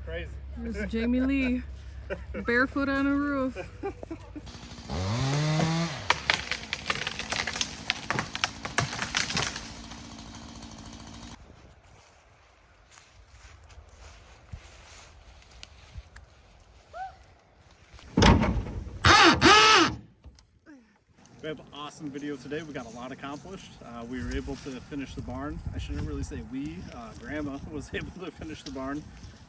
Crazy. There's Jamie Lee, barefoot on a roof. We have an awesome video today. We got a lot accomplished. We were able to finish the barn. I shouldn't really say we. Grandma was able to finish the barn.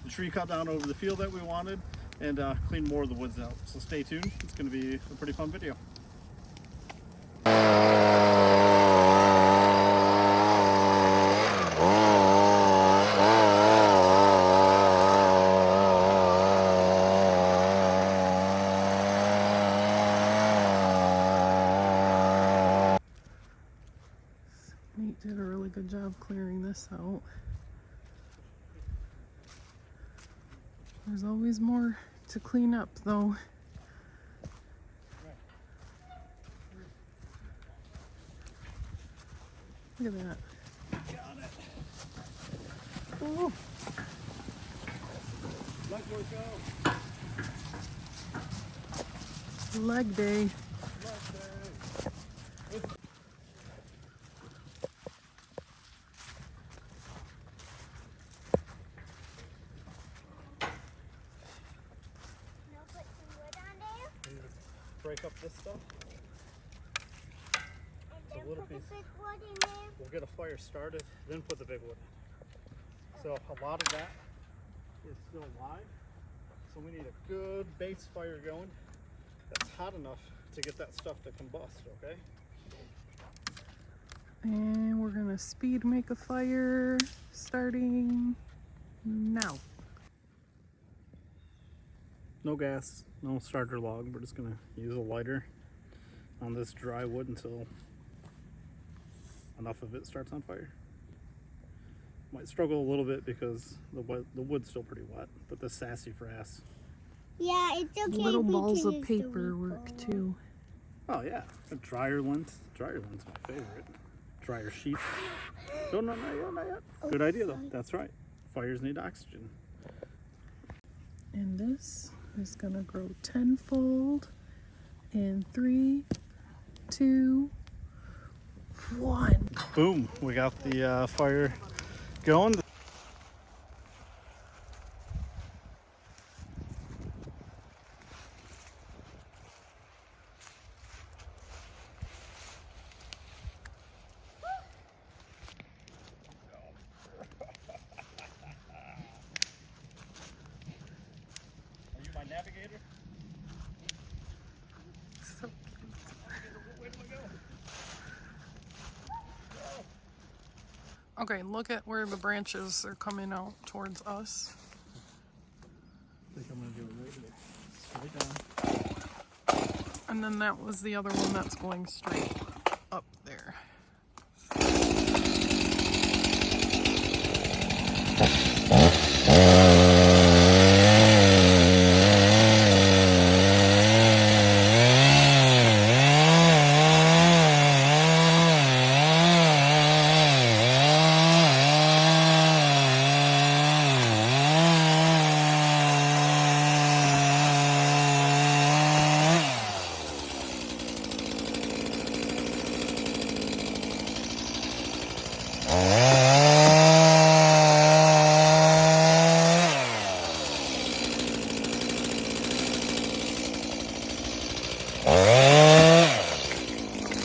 The tree cut down over the field that we wanted, and clean more of the woods out. So stay tuned. It's going to be a pretty fun video. Nate did a really good job clearing this out. There's always more to clean up though. Look at that. Got it. Oh. Let boys go. Leg day. Break up this stuff. And little put the piece. big wood in there. We'll get a fire started, then put the big wood in. So a lot of that is still live. So we need a good base fire going that's hot enough to get that stuff to combust, okay? And we're gonna speed make a fire starting now. No gas, no starter log. We're just gonna use a lighter on this dry wood until enough of it starts on fire. Might struggle a little bit because the wood's still pretty wet, but the sassafras. Yeah, it's okay. Little we balls can of use the paper weed work ball. too. Oh yeah, a dryer lint. Dryer lint's my favorite. Dryer sheets. No, not yet, not yet. Good idea though. That's right. Fires need oxygen. And this is gonna grow tenfold in 3, 2, 1. Boom! We got the fire going. Are you my navigator? Okay, look at where the branches are coming out towards us. I think I'm gonna do it right here. Straight down. And then that was the other one that's going straight up there.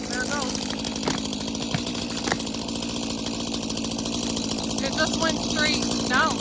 There it goes. It just went straight down.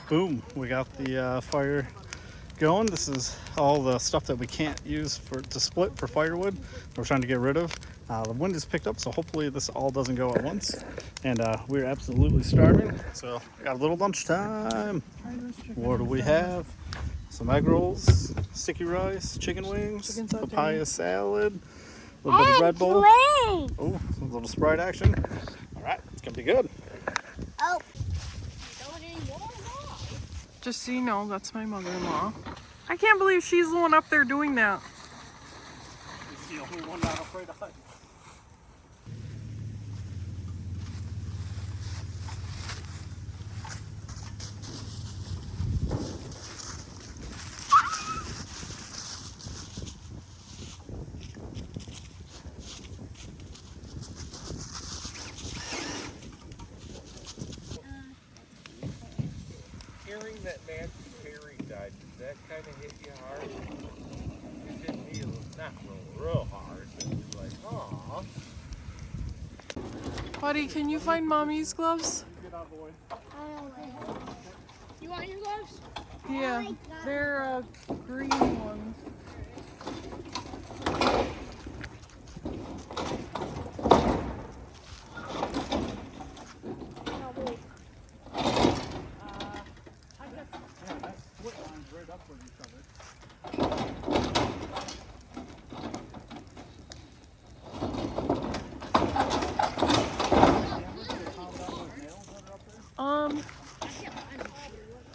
Boom! We got the fire going. This is all the stuff that we can't use to split for firewood. We're trying to get rid of. The wind has picked up, so hopefully this all doesn't go at once. And we're absolutely starving, so got a little lunchtime. What do we have? Some egg rolls, sticky rice, chicken wings, papaya salad, a little bit of Red Bull. Oh, a little Sprite action. All right, it's gonna be good. Oh. Just so you know, that's my mother-in-law. I can't believe she's the one up there doing that. She's the only one not afraid to hide. Hearing that Nancy Perry died, did that kind of hit you hard? It hit me not real hard, but it was like, aw. Buddy, can you find mommy's gloves? Get out of the way. You want your gloves? Yeah, they're green ones. Right up with each other.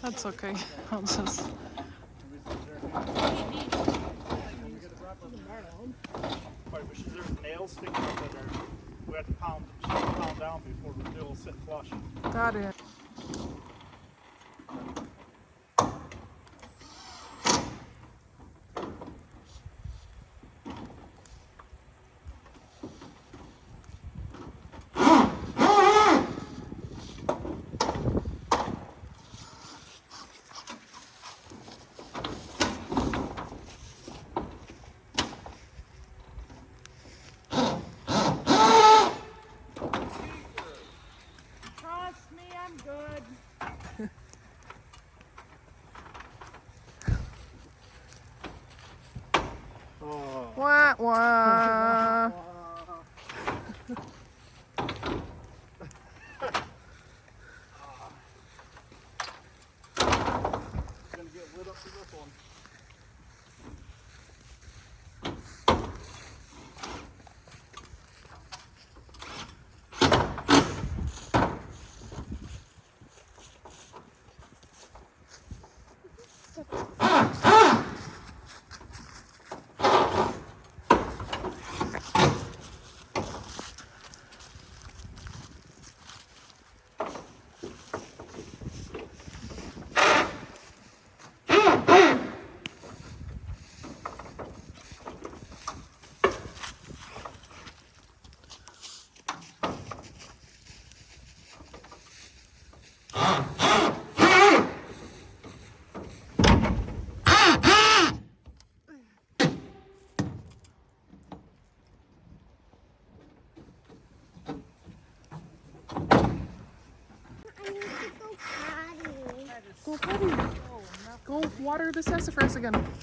That's okay. I'll just. There's nails sticking up in there. We have to pound down before the nails sit flush. Got it. Wah, wah. Gonna get lit up for this one. Go potty. Go water the sassafras again. At this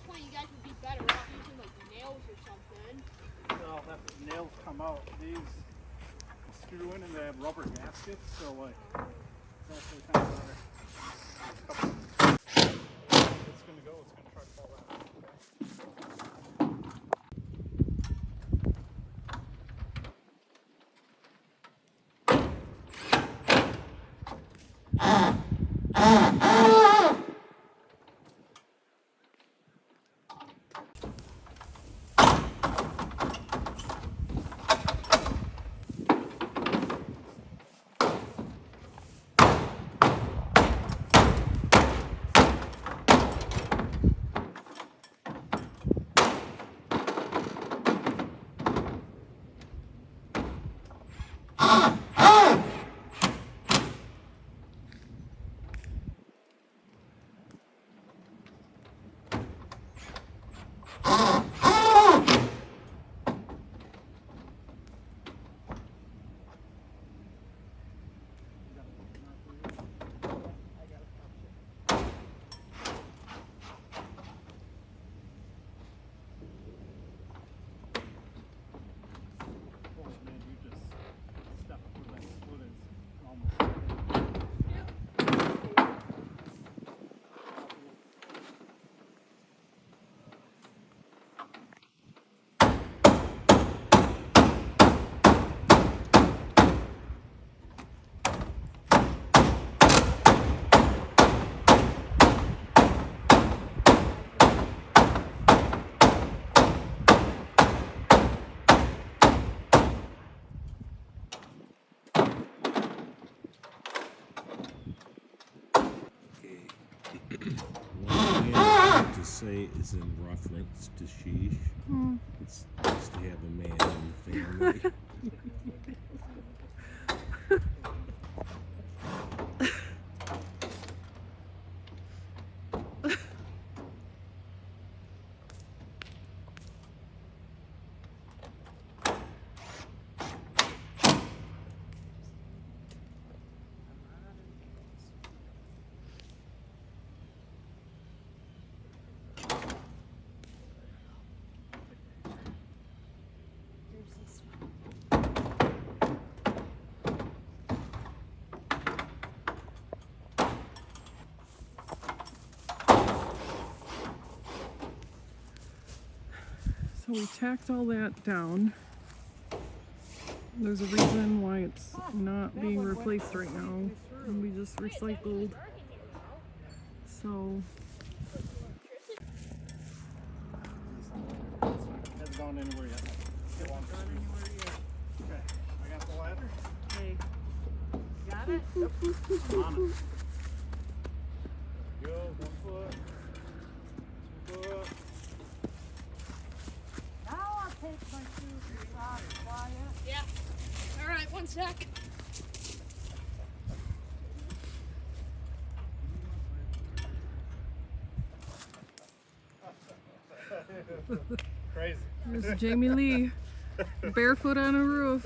point, you guys would be better off using like nails or something. Well, after the nails come out, these screw in and they have rubber gaskets, so like it's actually kind of better. It's gonna go. It's gonna try to fall out. say is in reference to sheesh. Hmm. It's nice to have a man in the family. So we tacked all that down. There's a reason why it's not being replaced right now. And we just recycled. So Hasn't gone anywhere yet. Still on anywhere yet. Okay, I got the ladder. hey, Got it? I'm on it. Go, 1 foot. 2 foot. Now I'll take my shoes and socks, Wyatt. Yeah. Alright, 1 sec. Crazy. there's Jamie Lee, barefoot on a roof.